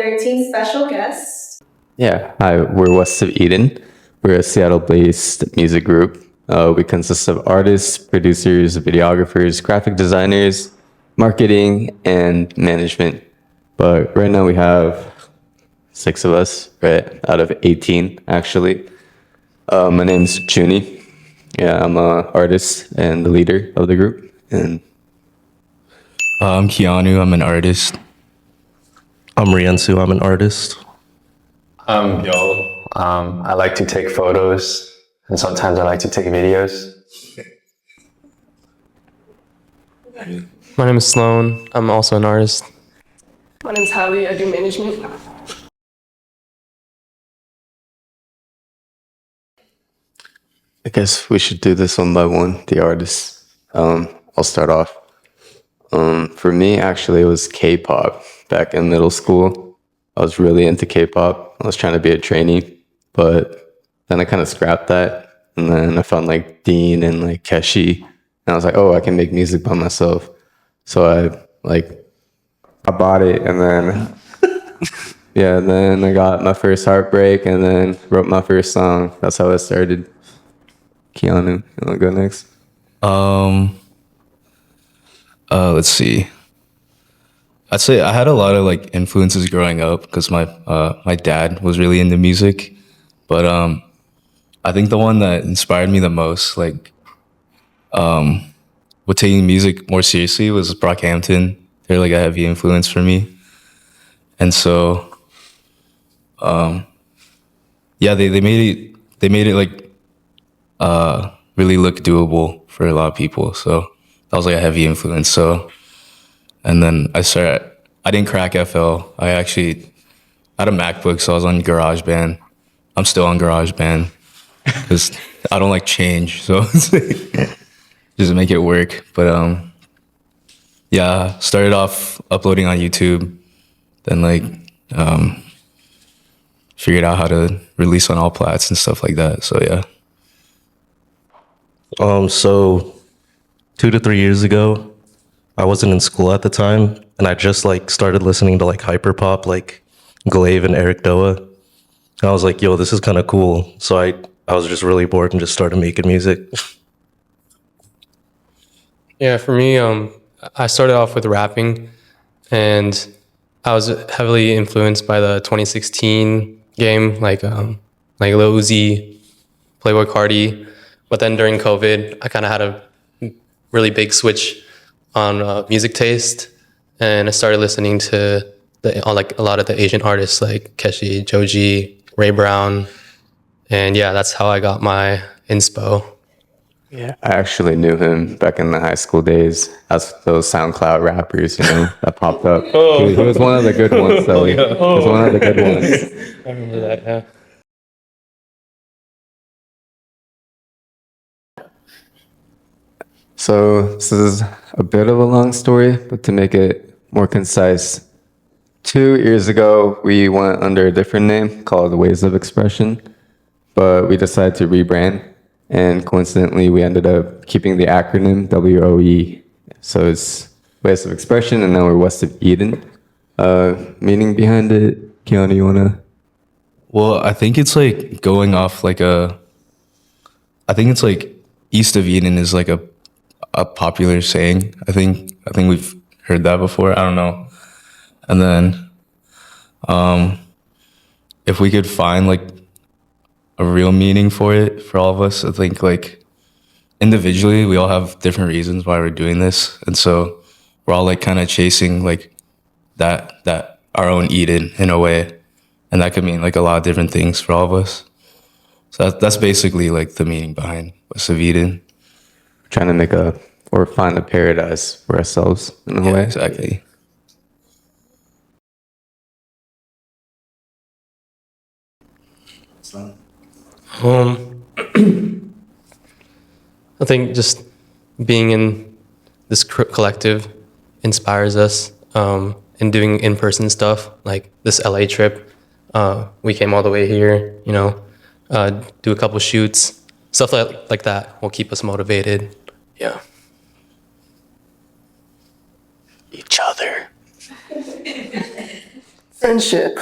13 special guests. Yeah, hi, we're West of Eden. We're a Seattle-based music group. We consist of artists, producers, videographers, graphic designers, marketing, and management. But right now we have 6 of us, right, out of 18, actually. My name's Juni. Yeah, I'm an artist and the leader of the group. And I'm Keanu. I'm an artist. I'm Riensu. I'm an artist. Yo, I like to take photos, and sometimes I like to take videos. My name is Sloan. I'm also an artist. My name's Hallie. I do management. I guess we should do this one by one, the artists. I'll start off. For me, actually, it was K-pop back in middle school. I was really into K-pop. I was trying to be a trainee, but then I kind of scrapped that. And then I found like Dean and like Keshi. And I was like, oh, I can make music by myself. So I bought it and then, yeah, then I got my first heartbreak and then wrote my first song. That's how it started. Keanu, you want to go next? Let's see. I'd say I had a lot of like influences growing up because my dad was really into music, but I think the one that inspired me the most, like, with taking music more seriously, was Brockhampton. They're like a heavy influence for me, and so, yeah, they made it like really look doable for a lot of people. So that was like a heavy influence. So, and then I didn't crack FL. I actually had a MacBook, so I was on GarageBand. I'm still on GarageBand because I don't like change. So just make it work. But yeah, started off uploading on YouTube, then like figured out how to release on all plats and stuff like that. So yeah. So 2 to 3 years ago, I wasn't in school at the time, and I just like started listening to like hyperpop, like Glaive and Eric Doa. And I was like, yo, this is kind of cool. So I was just really bored and just started making music. Yeah, for me, I started off with rapping, and I was heavily influenced by the 2016 game, like Lil Uzi, Playboi Carti. But then during COVID, I kind of had a really big switch on music taste, and I started listening to like a lot of the Asian artists like Keshi, Joji, Ray Brown, and yeah, that's how I got my inspo. Yeah, I actually knew him back in the high school days as those SoundCloud rappers, that popped up. He was one of the good ones, though. He was one of the good ones. I remember that, yeah. So this is a bit of a long story, but to make it more concise, 2 years ago, we went under a different name called Ways of Expression, but we decided to rebrand, and coincidentally, we ended up keeping the acronym WOE. So it's Ways of Expression, and now we're West of Eden. Meaning behind it, Keanu, you wanna? Well, I think it's like going off like I think it's like East of Eden is like a popular saying. I think we've heard that before. I don't know. And then if we could find like a real meaning for it for all of us, I think like individually we all have different reasons why we're doing this. And so we're all like kind of chasing like that our own Eden in a way. And that could mean like a lot of different things for all of us. So that's basically like the meaning behind West of Eden. Trying to make or find a paradise for ourselves in a way. Exactly. I think just being in this collective inspires us, and doing in-person stuff like this LA trip. We came all the way here, do a couple shoots, stuff like that will keep us motivated. Yeah. Each other. Friendship.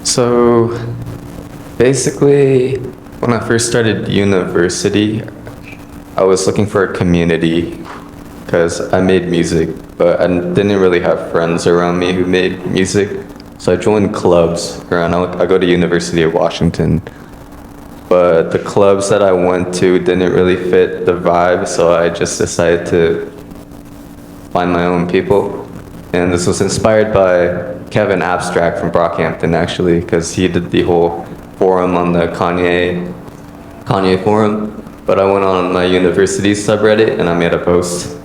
So basically, when I first started university, I was looking for a community because I made music, but I didn't really have friends around me who made music. So I joined clubs around. I go to University of Washington, but the clubs that I went to didn't really fit the vibe, so I just decided to find my own people. And this was inspired by Kevin Abstract from Brockhampton, actually, because he did the whole forum on the Kanye forum. But I went on my university subreddit and I made a post.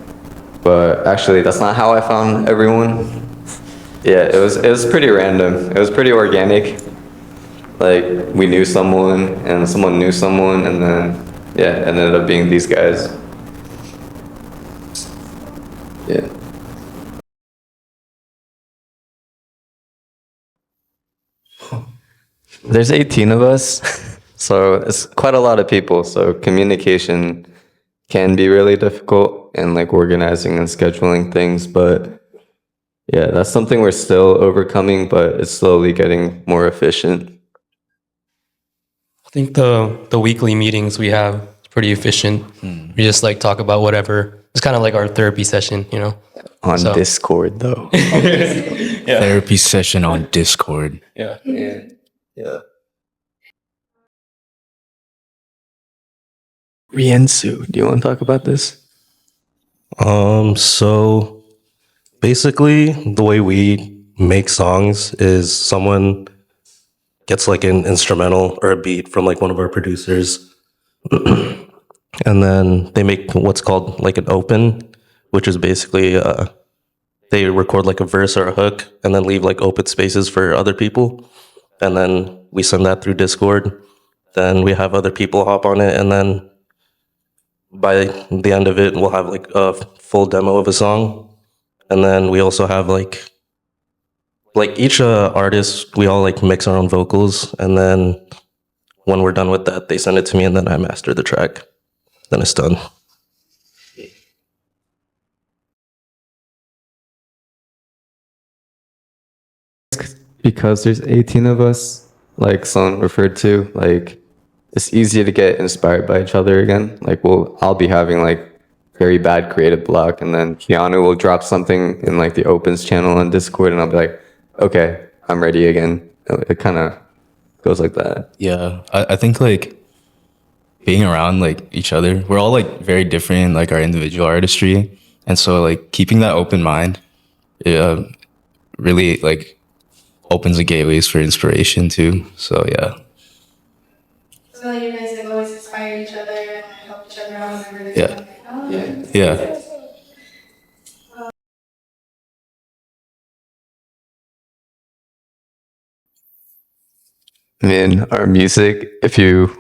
But actually, that's not how I found everyone. Yeah, it was pretty random. It was pretty organic. Like, we knew someone and someone knew someone, and then, yeah, it ended up being these guys. Yeah. There's 18 of us, so it's quite a lot of people. So communication can be really difficult and like organizing and scheduling things. But yeah, that's something we're still overcoming, but it's slowly getting more efficient. I think the weekly meetings we have is pretty efficient. We just like talk about whatever. It's kind of like our therapy session, you know. On So- Discord, though. Therapy session on Discord. Yeah. Yeah. Riensu, do you want to talk about this? So basically the way we make songs is someone gets like an instrumental or a beat from like one of our producers. And then they make what's called like an open, which is basically they record like a verse or a hook and then leave like open spaces for other people. And then we send that through Discord. Then we have other people hop on it, and then by the end of it, we'll have like a full demo of a song. And then we also have like each artist, we all like mix our own vocals. And then when we're done with that, they send it to me and then I master the track. Then it's done. Because there's 18 of us, like someone referred to, like it's easy to get inspired by each other again. Like I'll be having like very bad creative block, and then Keanu will drop something in like the opens channel on Discord, and I'll be like, okay, I'm ready again. It kind of goes like that. Yeah, I think like being around like each other, we're all like very different in like our individual artistry, and so like keeping that open mind, really like opens the gateways for inspiration too. So yeah, So you guys like always inspire each other and help each other out whenever there's Yeah. something. yeah. I mean, our music, if you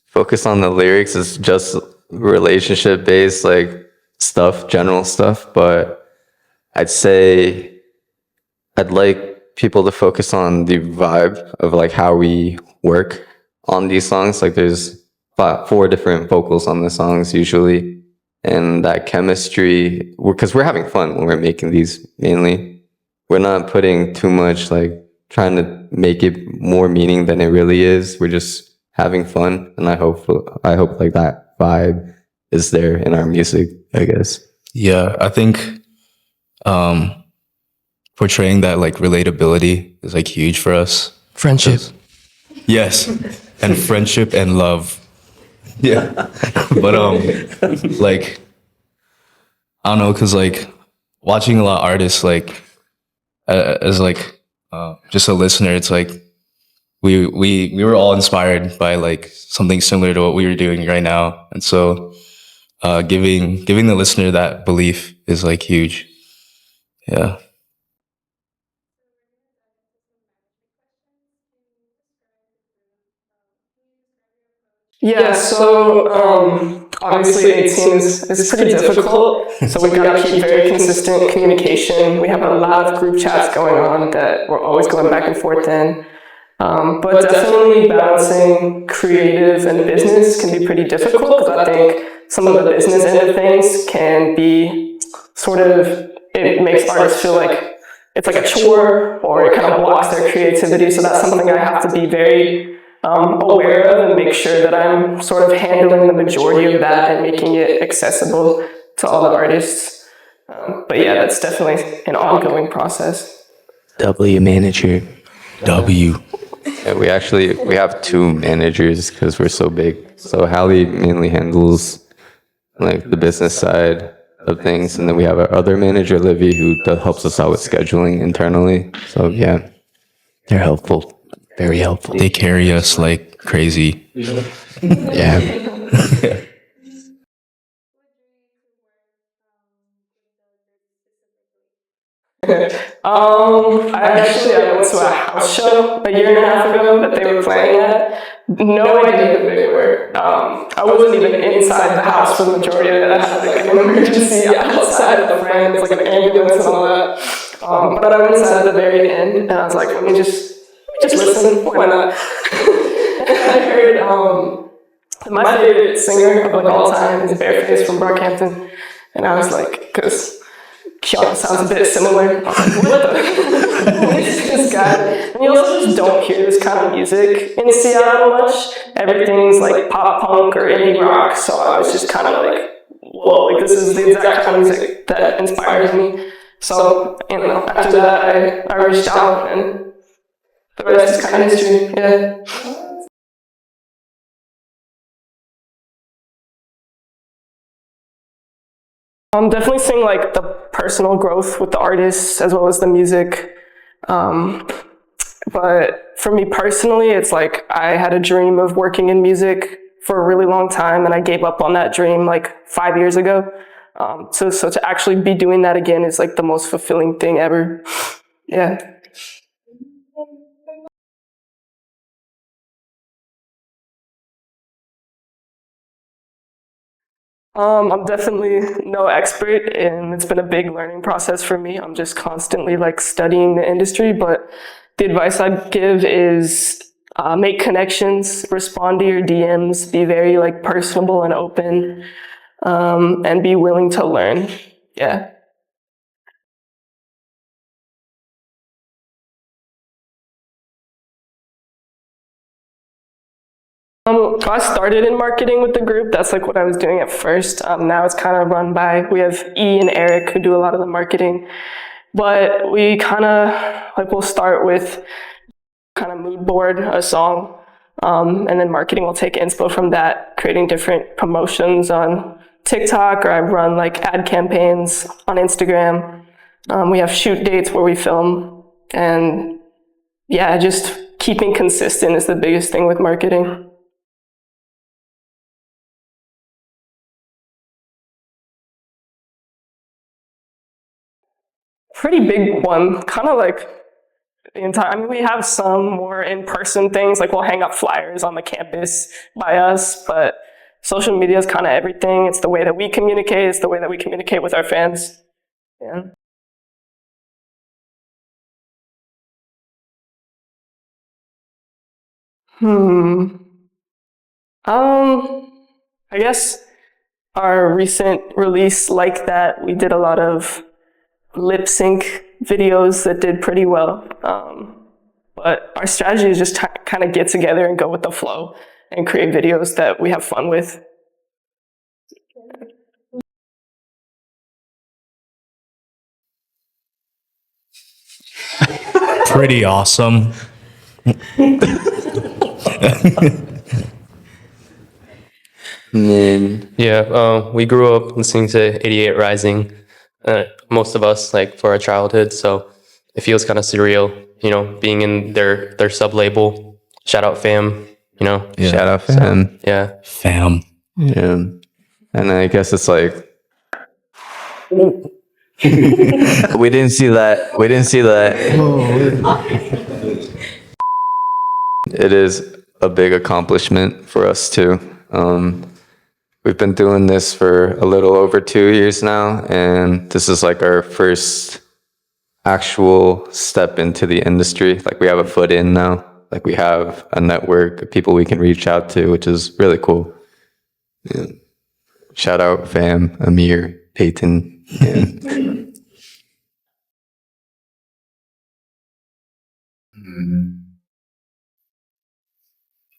focus on the lyrics, is just relationship based, like stuff, general stuff. But I'd say I'd like people to focus on the vibe of like how we work on these songs. Like there's four different vocals on the songs usually, and that chemistry, because we're having fun when we're making these mainly. We're not putting too much like trying to make it more meaning than it really is. We're just having fun, and I hope like that vibe is there in our music, I guess. Yeah, I think portraying that like relatability is like huge for us. Friendship. Yes, and friendship and love. Yeah, but like I don't know, cause like watching a lot of artists like as like just a listener, it's like we were all inspired by like something similar to what we were doing right now, and so giving the listener that belief is like huge. Yeah. Yeah, so obviously 18 is pretty difficult. So we gotta keep very consistent communication. We have a lot of group chats going on that we're always going back and forth in. But definitely balancing creative and business can be pretty difficult because I think some of the business end of things can be sort of, it makes artists feel like it's like a chore, or it kind of blocks their creativity. So that's something I have to be very aware of and make sure that I'm sort of handling the majority of that and making it accessible to all the artists. But yeah, that's definitely an ongoing process. W manager. W. Yeah, we have two managers because we're so big. So Hallie mainly handles like the business side of things, and then we have our other manager, Livy, who helps us out with scheduling internally. So yeah, they're helpful, very helpful. They carry us like crazy. Yeah. I went to a house show a year and a half ago that they were playing at. No idea who they were. I wasn't even inside the house for the majority of it. I had like an emergency outside of the friends, like an ambulance and all that. But I went inside at the very end, and I was like, let me just listen. Why not? I heard my favorite singer of like all time is Bareface from Brockhampton, and I was like, because Kiana sounds a bit similar. I was like, what the? Who is this guy? And you also just don't hear this kind of music in Seattle much. Everything's like pop punk or indie rock, so I was just kind of like, whoa, like this is the exact kind of music that inspires me. So, after that, I reached out, and the rest is kind of history, yeah. I'm definitely seeing like the personal growth with the artists as well as the music. But for me personally, it's like I had a dream of working in music for a really long time, and I gave up on that dream like 5 years ago. So to actually be doing that again is like the most fulfilling thing ever. Yeah. I'm definitely no expert, and it's been a big learning process for me. I'm just constantly like studying the industry, but the advice I'd give is make connections, respond to your DMs, be very like personable and open, and be willing to learn. Yeah. I started in marketing with the group. That's like what I was doing at first. Now it's kind of run by, we have E and Eric who do a lot of the marketing. But we kind of, like we'll start with kind of mood board a song. And then marketing will take inspo from that, creating different promotions on TikTok, or I run like ad campaigns on Instagram. We have shoot dates where we film. And yeah, just keeping consistent is the biggest thing with marketing. Pretty big one, kind of like the entire, I mean, we have some more in-person things, like we'll hang up flyers on the campus by us, but social media is kind of everything. It's the way that we communicate, it's the way that we communicate with our fans. Yeah. I guess our recent release like that, we did a lot of lip sync videos that did pretty well. But our strategy is just kind of get together and go with the flow and create videos that we have fun with. Pretty awesome. Man, Yeah, we grew up listening to 88 Rising, most of us, like for our childhood. So it feels kind of surreal, being in their sub label. Shout out fam, Yeah. shout out fam. Yeah. Fam. Yeah. And I guess it's like, we didn't see that. We didn't see that. It is a big accomplishment for us too. We've been doing this for a little over 2 years now, and this is like our first actual step into the industry. Like we have a foot in now. Like we have a network of people we can reach out to, which is really cool. Yeah. Shout out fam, Amir, Peyton. Yeah.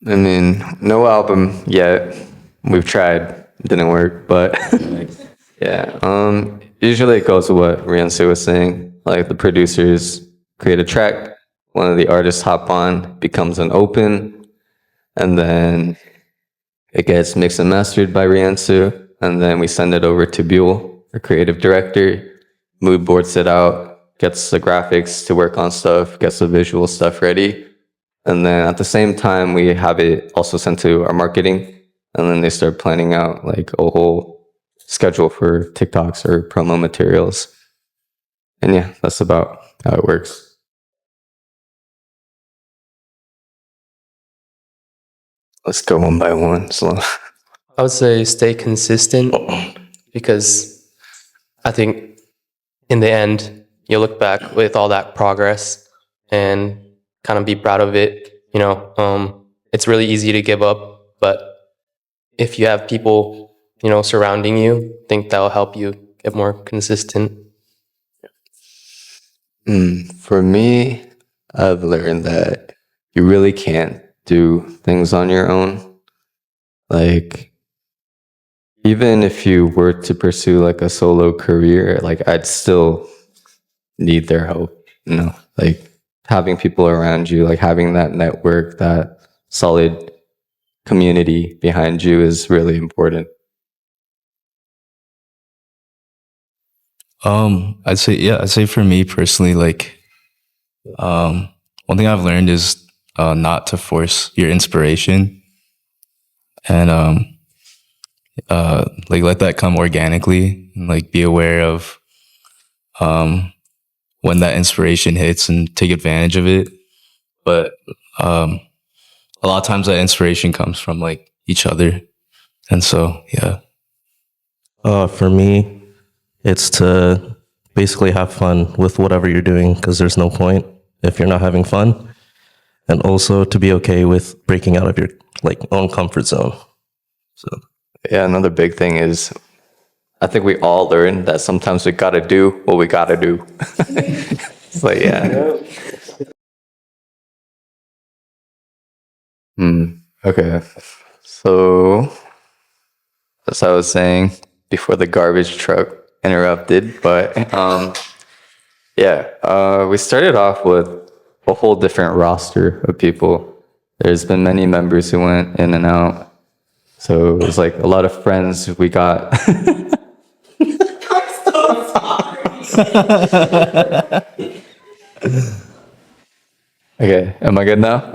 I mean, no album yet. We've tried, didn't work, but yeah. Usually it goes with what Riansu was saying. Like the producers create a track, one of the artists hop on, becomes an open, and then it gets mixed and mastered by Riansu, and then we send it over to Buell, our creative director. Mood boards it out, gets the graphics to work on stuff, gets the visual stuff ready. And then at the same time, we have it also sent to our marketing. And then they start planning out like a whole schedule for TikToks or promo materials. And yeah, that's about how it works. Let's go one by one. So I would say stay consistent because I think in the end, you'll look back with all that progress and kind of be proud of it. It's really easy to give up, but if you have people, surrounding you, I think that'll help you get more consistent. For me, I've learned that you really can't do things on your own. Like, even if you were to pursue like a solo career, like I'd still need their help, like having people around you, like having that network, that solid community behind you is really important. I'd say for me personally, like, one thing I've learned is not to force your inspiration and like let that come organically and like be aware of when that inspiration hits and take advantage of it. But a lot of times that inspiration comes from like each other. And so, yeah. For me, it's to basically have fun with whatever you're doing because there's no point if you're not having fun. And also to be okay with breaking out of your like own comfort zone. So Yeah, another big thing is I think we all learn that sometimes we gotta do what we gotta do. It's like, yeah. Okay. So, as I was saying before the garbage truck interrupted, but yeah, we started off with a whole different roster of people. There's been many members who went in and out. So it was like a lot of friends we got. Okay, am I good now?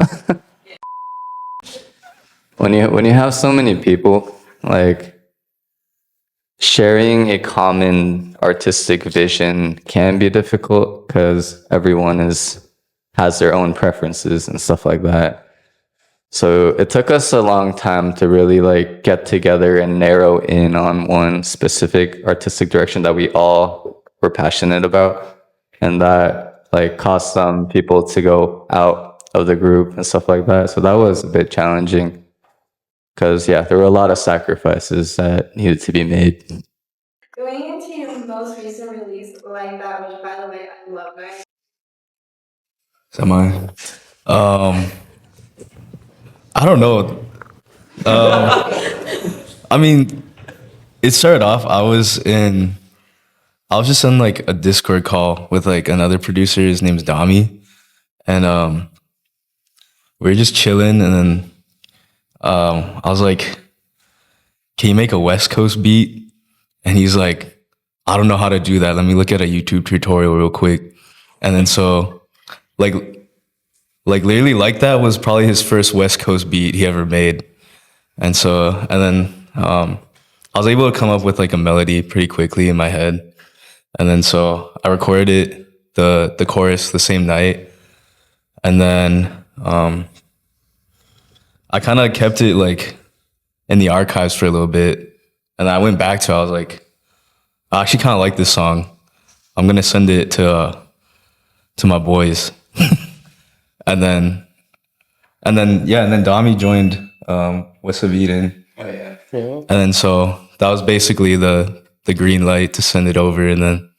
When you have so many people, like sharing a common artistic vision can be difficult because everyone has their own preferences and stuff like that. So it took us a long time to really like get together and narrow in on one specific artistic direction that we all were passionate about. And that like caused some people to go out of the group and stuff like that. So that was a bit challenging because yeah, there were a lot of sacrifices that needed to be made. Going into your most recent release like that, which by the way, I love it. Is that mine? I don't know. I mean, it started off, I was just in like a Discord call with like another producer. His name's Dami. And we were just chilling. And then I was like, can you make a West Coast beat? And he's like, I don't know how to do that. Let me look at a YouTube tutorial real quick. And then so like literally like that was probably his first West Coast beat he ever made. And then I was able to come up with like a melody pretty quickly in my head. And then so I recorded it, the chorus the same night. And then I kind of kept it like in the archives for a little bit. And I went back to it, I was like, I actually kind of like this song. I'm going to send it to my boys. And then and then Dami joined with Saviden. Oh yeah. And then so that was basically the green light to send it over, and then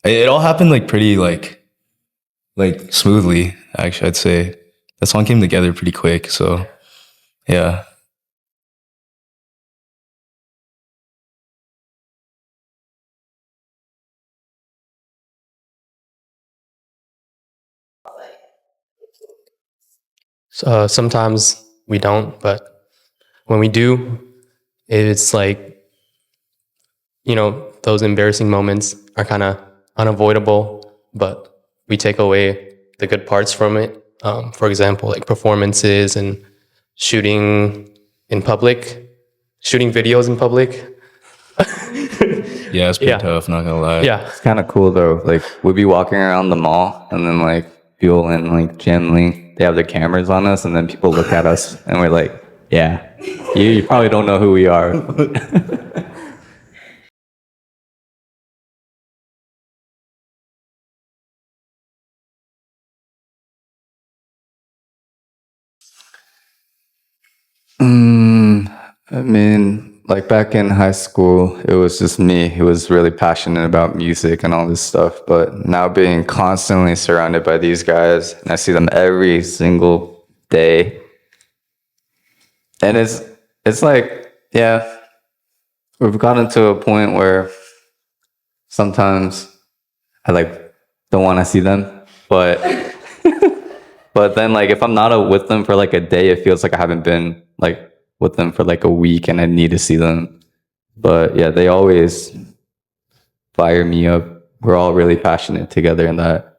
it all happened like pretty like smoothly. Actually, I'd say that song came together pretty quick. So yeah. Sometimes we don't, but when we do, it's like, you know, those embarrassing moments are kind of unavoidable, but we take away the good parts from it. For example, like performances and shooting in public, shooting videos in public. Yeah, it's pretty Yeah. tough, not gonna lie. Yeah. It's kind of cool though. Like we'd be walking around the mall, and then like people in like Gem Link, they have their cameras on us, and then people look at us, and we're like, "Yeah, you probably don't know who we are." I mean, like back in high school, it was just me who was really passionate about music and all this stuff. But now being constantly surrounded by these guys, and I see them every single day, and it's like, yeah, we've gotten to a point where sometimes I like don't want to see them, but but then like if I'm not with them for like a day, it feels like I haven't been like with them for like a week, and I need to see them. But yeah, they always fire me up. We're all really passionate together, and that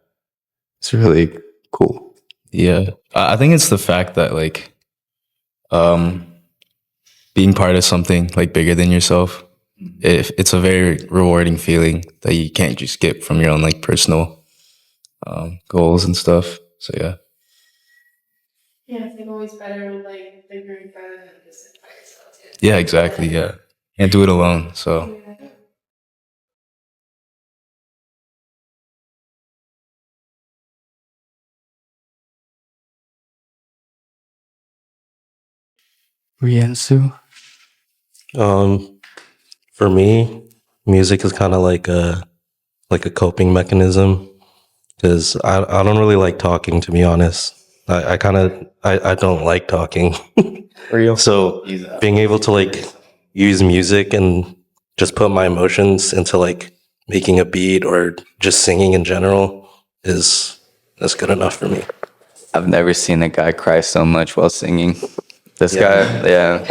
it's really cool. Yeah. I think it's the fact that like being part of something like bigger than yourself, it's a very rewarding feeling that you can't just get from your own like personal goals and stuff. So yeah. Yeah, it's like always better with like the group rather than just by yourself. Yeah, exactly. Yeah. Can't do it alone. So Riensu? For me, music is kind of like a coping mechanism because I don't really like talking, to be honest. I don't like talking. Real. So being able to like use music and just put my emotions into like making a beat or just singing in general that's good enough for me. I've never seen a guy cry so much while singing. This guy, yeah.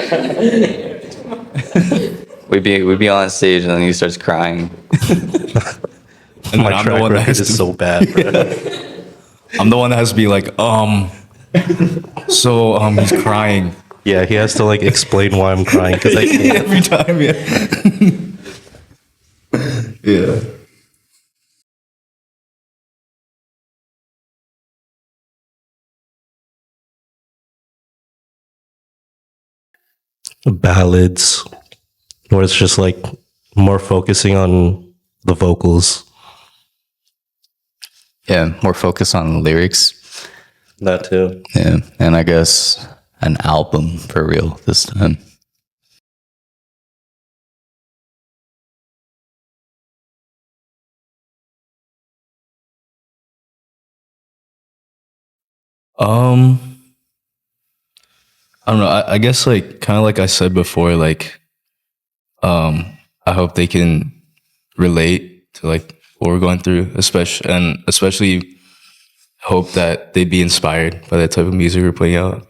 we'd be on stage, and then he starts crying. and My then track record is so bad, bro. I'm the one that has to be like, he's crying Yeah, he has to like explain why I'm crying because I can't. every time. Yeah. Yeah. Ballads, where it's just like more focusing on the vocals. Yeah, more focus on lyrics. That too. Yeah, and I guess an album for real this time. I don't know. I guess like kind of like I said before, like I hope they can relate to like what we're going through, especially hope that they'd be inspired by that type of music we're putting out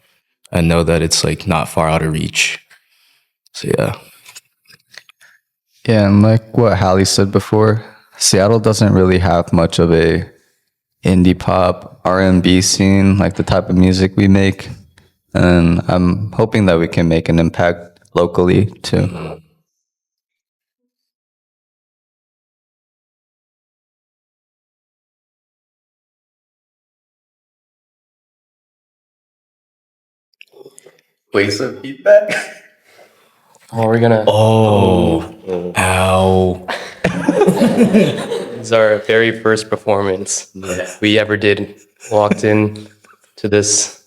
and know that it's like not far out of reach. So yeah. Yeah, and like what Hallie said before, Seattle doesn't really have much of a indie pop R&B scene, like the type of music we make. And I'm hoping that we can make an impact locally too. Wait, some feedback? Oh, we're gonna. Oh, ow. This is our very first performance we ever did. Walked in to this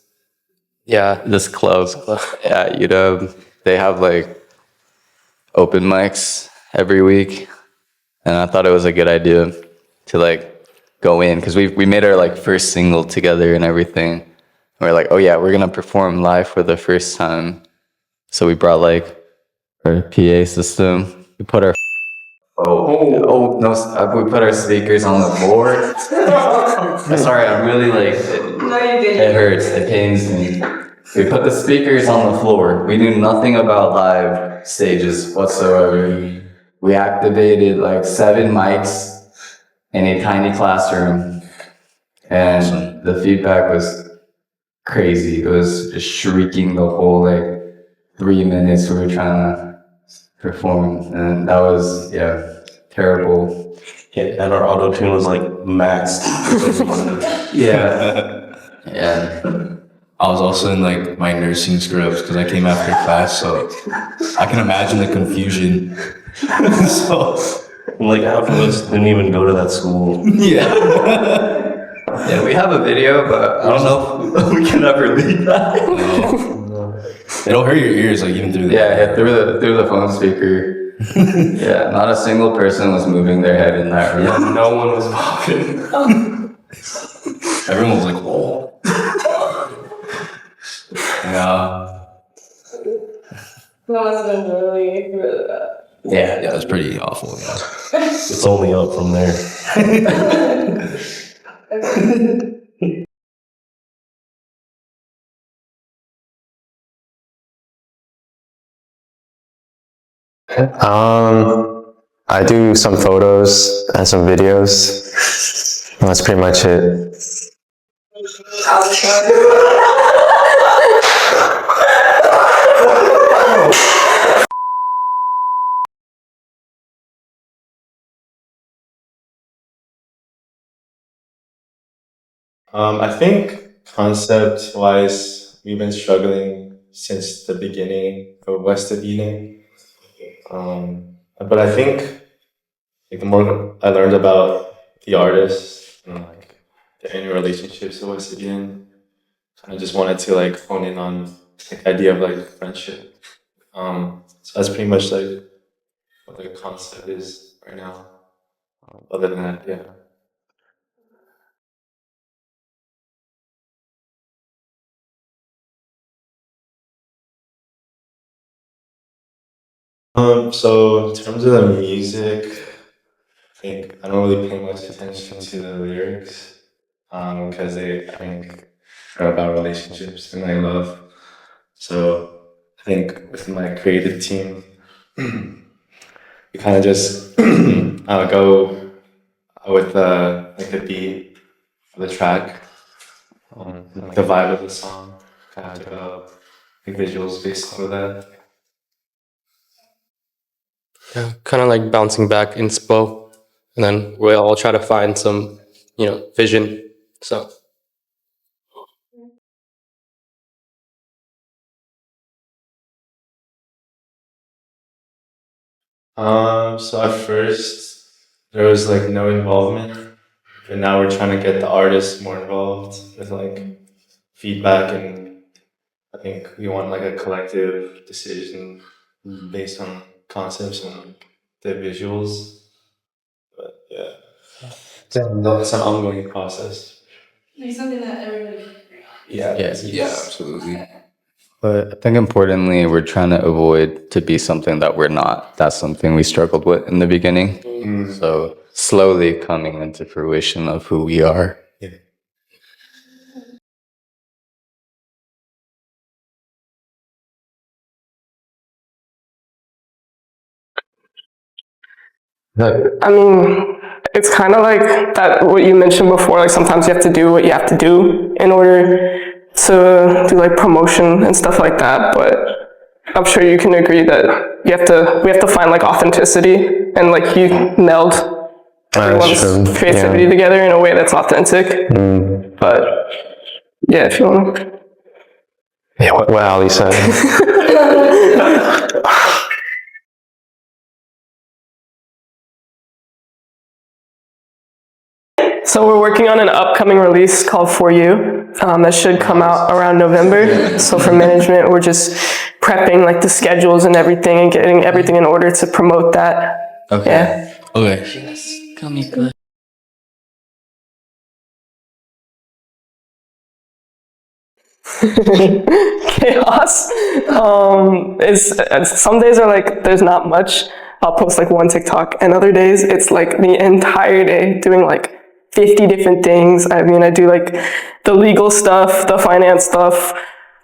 Yeah. this club. Yeah, they have like open mics every week, and I thought it was a good idea to like go in because we made our like first single together and everything. We're like, oh yeah, we're gonna perform live for the first time. So we brought like our PA system. We put our we put our speakers on the floor. Sorry, I'm really like it hurts. It pains me. We put the speakers on the floor. We knew nothing about live stages whatsoever. We activated like 7 mics in a tiny classroom, and the feedback was crazy. It was just shrieking the whole like 3 minutes we were trying to perform, and that was terrible. Yeah, and our auto tune was like maxed. Yeah, yeah. I was also in like my nursing scrubs because I came after class, so I can imagine the confusion. So Like half of us didn't even go to that school. yeah, Yeah, we have a video, but I don't know if we can ever leave that. it'll hurt your ears like even through the Yeah, through the phone speaker. Yeah, not a single person was moving their head in that room. No one was bobbing. Everyone was like, whoa. Yeah, That must have been really, really bad. yeah, it was pretty awful. Yeah. It's only up from there. I do some photos and some videos. And that's pretty much it. I think concept-wise, we've been struggling since the beginning of West of Eden. But I think like, the more I learned about the artists and like their inner relationships with West of Eden, I just wanted to like hone in on the idea of like friendship. So that's pretty much like what the concept is right now. Other than that, yeah. So in terms of the music, I think I don't really pay much attention to the lyrics, because I think are about relationships and like love. So I think with my creative team, we kind of just go with like the beat of the track, like the vibe of the song, kind of develop like visuals based on that. Yeah, kind of like bouncing back inspo, and then we all try to find some, vision. So So at first there was like no involvement, but now we're trying to get the artists more involved with like feedback, and I think we want like a collective decision based on concepts and like, the visuals. But yeah, it's an ongoing process. Like something that everybody. Yeah, Yeah, absolutely. But I think importantly, we're trying to avoid to be something that we're not. That's something we struggled with in the beginning. So slowly coming into fruition of who we are. I mean, it's kind of like that, what you mentioned before, like sometimes you have to do what you have to do in order to do like promotion and stuff like that, but I'm sure you can agree that we have to find like authenticity and like you meld everyone's creativity together in a way that's authentic. But yeah, if you want to. Yeah, what Ali said. So we're working on an upcoming release called For You. that should come out around November. So for management, we're just prepping like the schedules and everything and getting everything in order to promote that. Okay. Yeah. Okay. Chaos. It's some days are like there's not much. I'll post like one TikTok, and other days it's like the entire day doing like 50 different things. I mean, I do like the legal stuff, the finance stuff,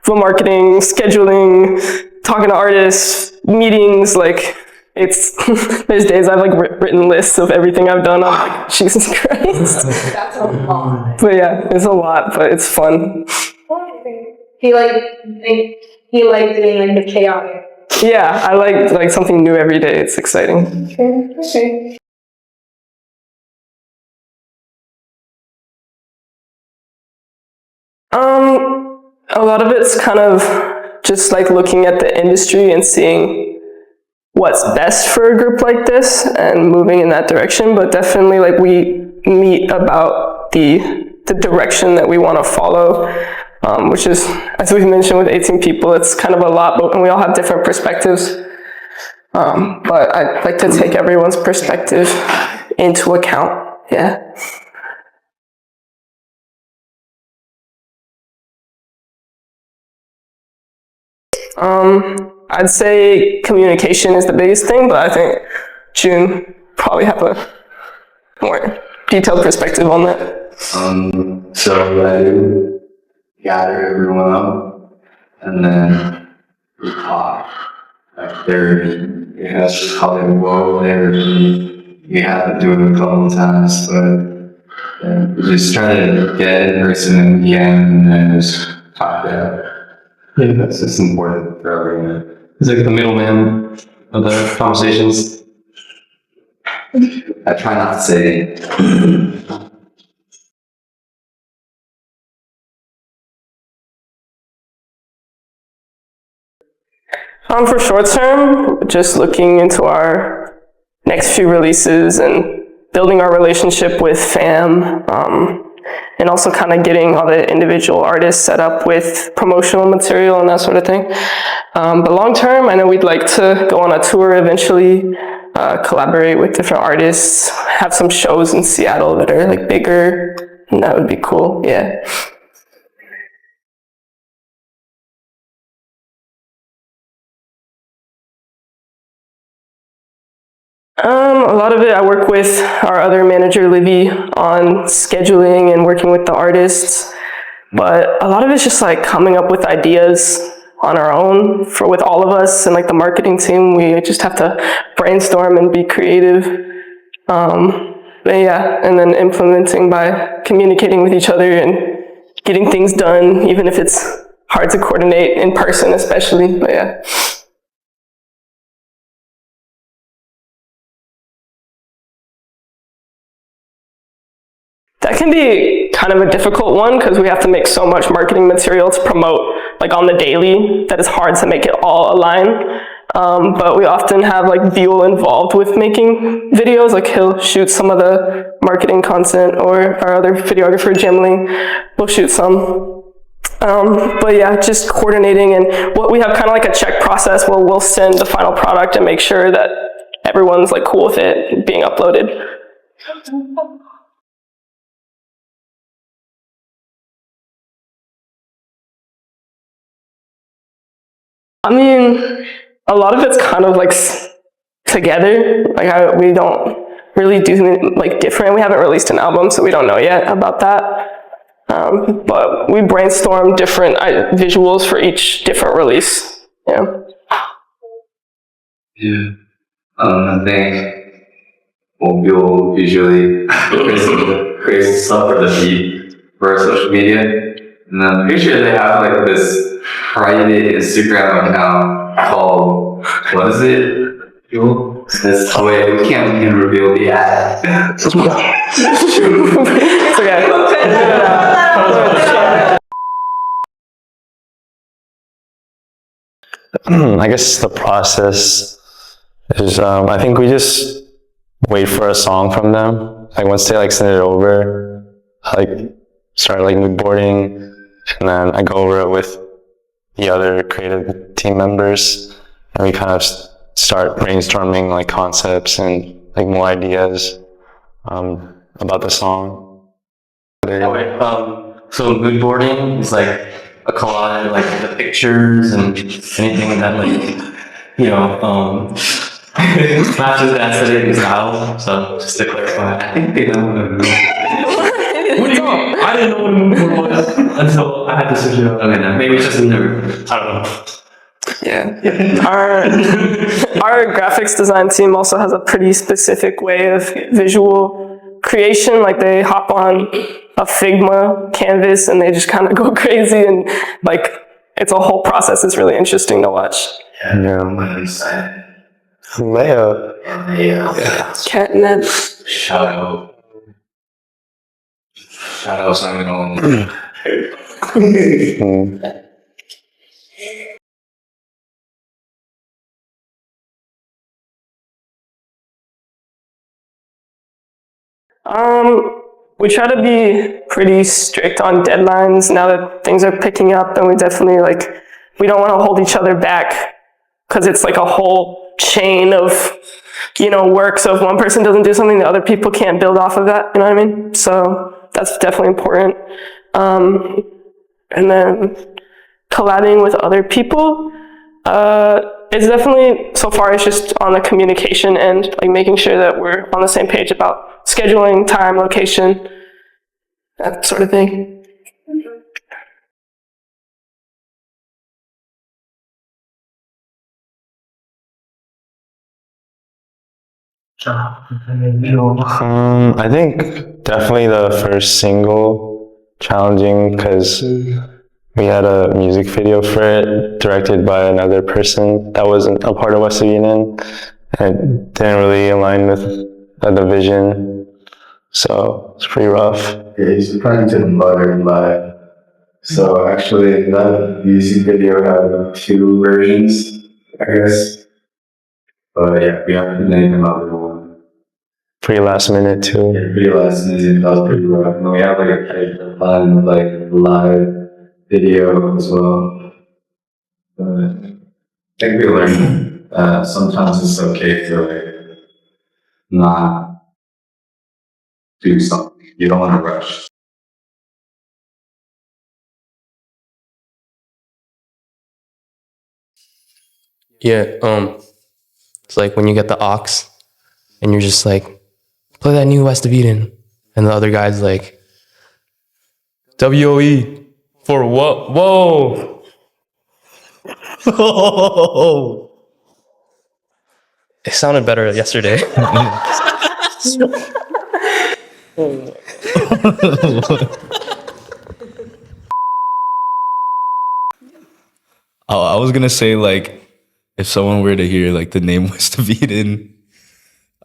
the marketing, scheduling, talking to artists, meetings. Like it's there's days I've like written lists of everything I've done. I'm like, Jesus Christ. That's a lot. But yeah, it's a lot, but it's fun. He liked doing like the chaotic. Yeah, I like something new every day. It's exciting. Okay. A lot of it's kind of just like looking at the industry and seeing what's best for a group like this and moving in that direction. But definitely like we meet about the direction that we want to follow, which is, as we mentioned, with 18 people, it's kind of a lot, and we all have different perspectives. But I'd like to take everyone's perspective into account. Yeah. I'd say communication is the biggest thing, but I think June probably have a more detailed perspective on that. So what I do, gather everyone up, and then we talk. Like that's just how they roll there. You have to do it a couple times, but we just try to get in person in the end and then just talk it out. Yeah, that's just important for everyone. He's like the middleman of the conversations. I try not to say For short term, just looking into our next few releases and building our relationship with fam, and also kind of getting all the individual artists set up with promotional material and that sort of thing. But long term, I know we'd like to go on a tour eventually, collaborate with different artists, have some shows in Seattle that are like bigger, and that would be cool, yeah. A lot of it, I work with our other manager, Livy, on scheduling and working with the artists. But a lot of it's just like coming up with ideas on our own with all of us, and like the marketing team, we just have to brainstorm and be creative. But yeah, and then implementing by communicating with each other and getting things done, even if it's hard to coordinate in person, especially. But yeah. That can be kind of a difficult one because we have to make so much marketing material to promote like on the daily that it's hard to make it all align. But we often have like Viol involved with making videos, like he'll shoot some of the marketing content, or our other videographer, Jimly, will shoot some. But yeah, just coordinating, and what we have kind of like a check process where we'll send the final product and make sure that everyone's like cool with it being uploaded. I mean, a lot of it's kind of like together. Like we don't really do like different. We haven't released an album, so we don't know yet about that. But we brainstorm different visuals for each different release. Yeah. Yeah. I think we'll usually create stuff for the feed for our social media. And I'm pretty sure they have like this private Instagram account called, what is it? Fuel? Wait, we can't reveal the ad. It's okay. I guess the process is, I think we just wait for a song from them. Like once they like send it over, like start like mood boarding, and then I go over it with the other creative team members, and we kind of start brainstorming like concepts and like more ideas about the song. So mood boarding is like a collage, like the pictures and anything that matches the aesthetic and style. So just to clarify, I think they know what a mood board is. What do you mean? I didn't know what a mood board was until I had to search it up. Okay, now maybe it's just in there. I don't know. Yeah. Our graphics design team also has a pretty specific way of visual creation. Like they hop on a Figma canvas and they just kind of go crazy, and like it's a whole process. It's really interesting to watch. Leo. Catnip. Shout out Simon Owen. We try to be pretty strict on deadlines now that things are picking up, and we definitely we don't want to hold each other back because it's like a whole chain of, work. So if one person doesn't do something, the other people can't build off of that, you know what I mean? So that's definitely important. And then collabing with other people, it's definitely, so far it's just on the communication end, like making sure that we're on the same page about scheduling, time, location, that sort of thing. I think definitely the first single challenging because we had a music video for it directed by another person that wasn't a part of West of Eden, and it didn't really align with the vision, so it's pretty rough. Yeah, he's trying to modern live. So actually, that music video had 2 versions, I guess. But yeah, we have to name another one. Pretty last minute too. Yeah, pretty last minute. That was pretty rough. And we have a tight plan with live video as well. But I think we learned that sometimes it's okay to not do something. You don't want to rush. Yeah, it's like when you get the aux and you're just like, play that new West of Eden. And the other guy's like, WOE for what? Whoa. It sounded better yesterday. I was gonna say if someone were to hear the name West of Eden,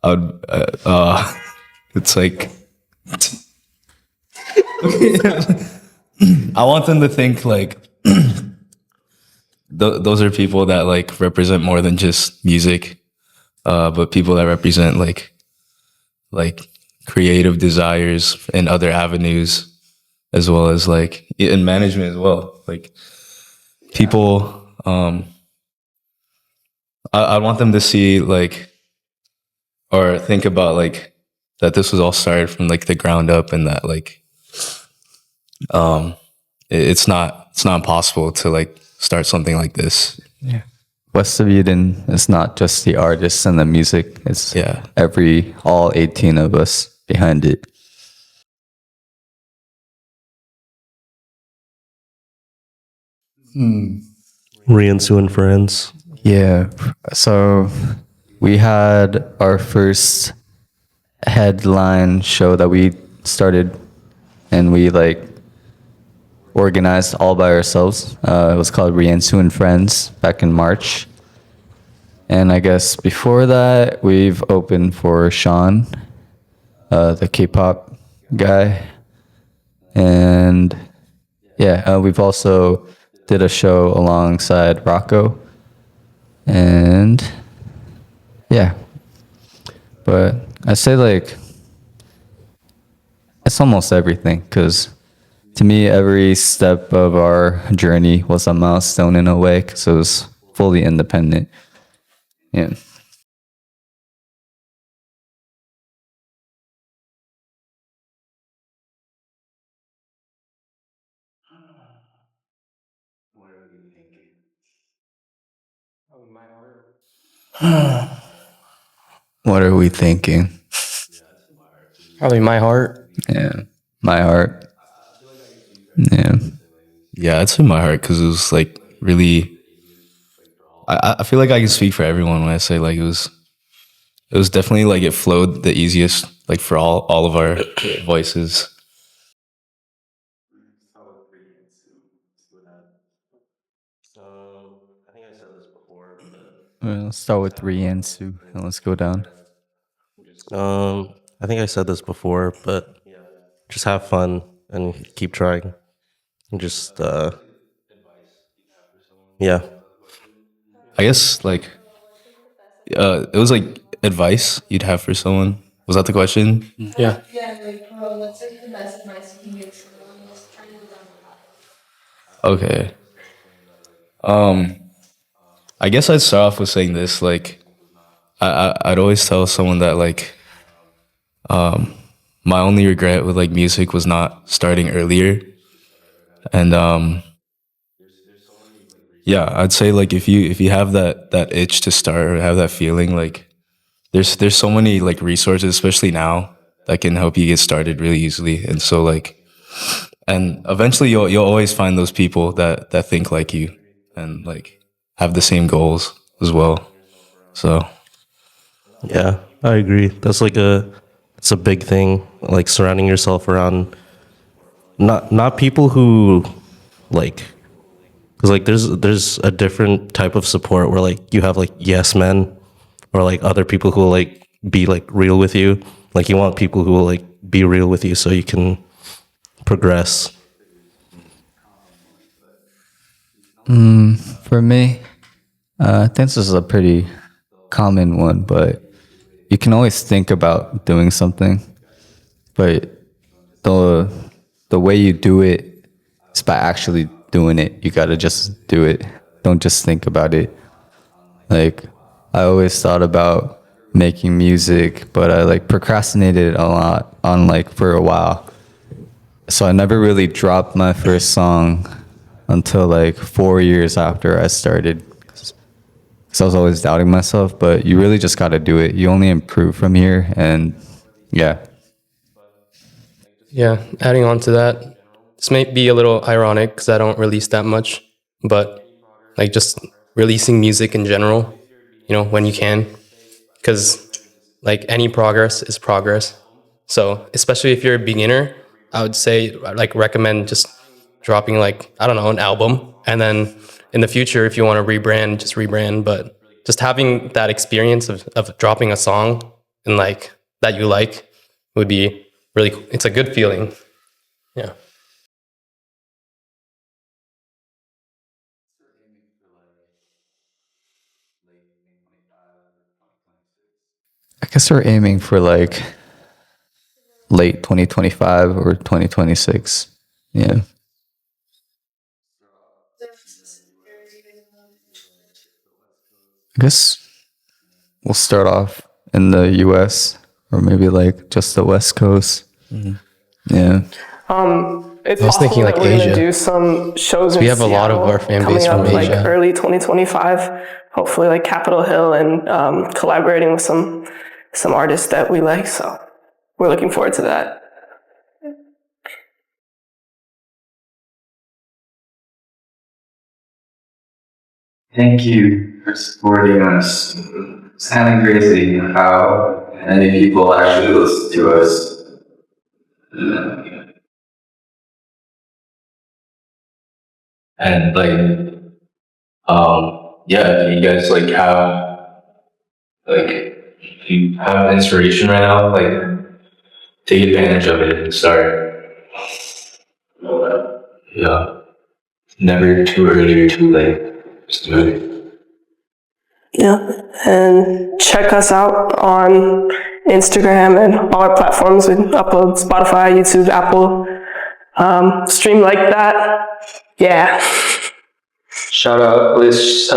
I would it's like I want them to think those are people that represent more than just music, but people that represent creative desires in other avenues, as well as in management as well. People, I want them to see or think about that this was all started from the ground up, and that it's not possible to start something like this. Yeah. West of Eden is not just the artists and the music. It's all 18 of us behind it. Riansu and friends. Yeah. So we had our first headline show that we started, and we organized all by ourselves. It was called Riansu and Friends back in March. And I guess before that, we've opened for Sean, the K-pop guy. And we've also did a show alongside Rocco. And but I say it's almost everything, because to me, every step of our journey was a milestone in a way because it was fully independent. Yeah. What are we thinking? Probably my heart. Yeah. My heart. Yeah. Yeah, it's in my heart because it was like really. I feel like I can speak for everyone when I say like it was definitely like it flowed the easiest like for all of our voices. I think I said this before, Well, let's start with 3 and Sue, and let's go down. I think I said this before, but just have fun and keep trying. And just yeah. I guess like it was like advice you'd have for someone. Was that the question? Yeah. Yeah, like, bro, what's like the best advice you can give someone who's trying to go down the path? Okay. I guess I'd start off with saying this. Like, I'd always tell someone that like, my only regret with like music was not starting earlier, and yeah, I'd say like if you have that itch to start or have that feeling, like there's so many like resources, especially now, that can help you get started really easily, and so like, and eventually you'll always find those people that think like you and like have the same goals as well. So. Yeah, I agree. It's a big thing, like surrounding yourself around not people who like, because like there's a different type of support where like you have like yes men or like other people who will like be like real with you. Like you want people who will like be real with you so you can progress. For me, I think this is a pretty common one, but you can always think about doing something, but the the way you do it is by actually doing it. You gotta just do it. Don't just think about it. Like I always thought about making music, but I like procrastinated a lot on like for a while. So I never really dropped my first song until like 4 years after I started. Because I was always doubting myself, but you really just got to do it. You only improve from here, and yeah. Yeah. Adding on to that, this may be a little ironic because I don't release that much, but like just releasing music in general, when you can, because like any progress is progress. So especially if you're a beginner, I would say like recommend just dropping like, I don't know, an album. And then in the future, if you want to rebrand, just rebrand. But just having that experience of dropping a song and like that you like would be really, it's a good feeling. Yeah. I guess we're aiming for like late 2025 or 2026. Yeah. I guess we'll start off in the US or maybe like just the West Coast. Yeah. It's I was possible thinking, that like, we're gonna Asia. do some shows in We have a lot of Seattle our fan coming base from up, like Asia. early 2025. Hopefully, like Capitol Hill, and collaborating with some artists that we like. So we're looking forward to that. Thank you for supporting us. It's kind of crazy how many people actually listen to us. And like, yeah, you guys like have, like, you have inspiration right now, like, take advantage of it and start. Yeah. Never too early or too late. Just do it. Yeah, and check us out on Instagram and all our platforms. We upload Spotify, YouTube, Apple. Stream like that. Yeah. Shout out Alicia.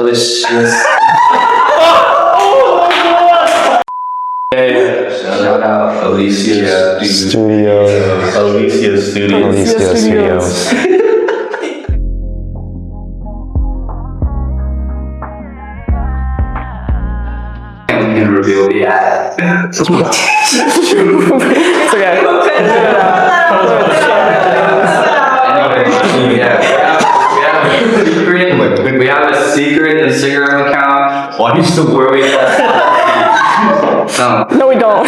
Shout out Alicia Studios. Alicia Studios. Alicia Studios. Can reveal the ad. It's okay. We have a secret Instagram account. Why are you still worried about that? No, we don't.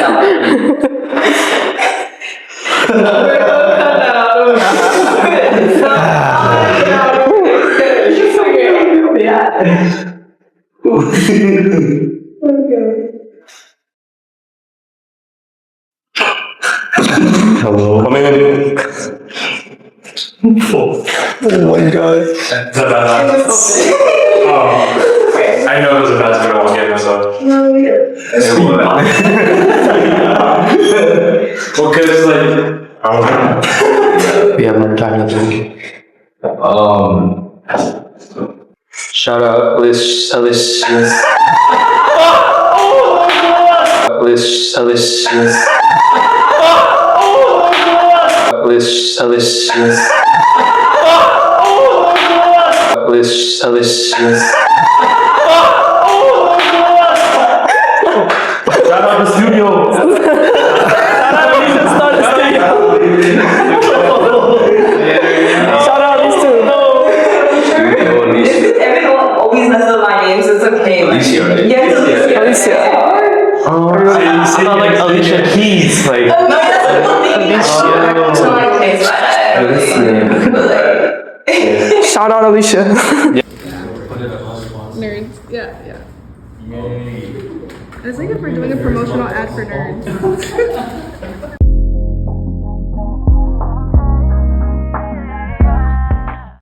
Hello. Come in. Oh my god. I know it was about to walk in, so. Well, cause like, I don't know. We have more time to think. Shout out Alicia. Alicia. Shout out the studio. Shout out these two. Everyone always messes up my name, so it's okay. Alicia, right? Yes, Alicia. I thought like Alicia Keys, like. No, that's not my face, Shout out Alicia. Nerds. Yeah. I was thinking if we're doing a promotional ad for nerds.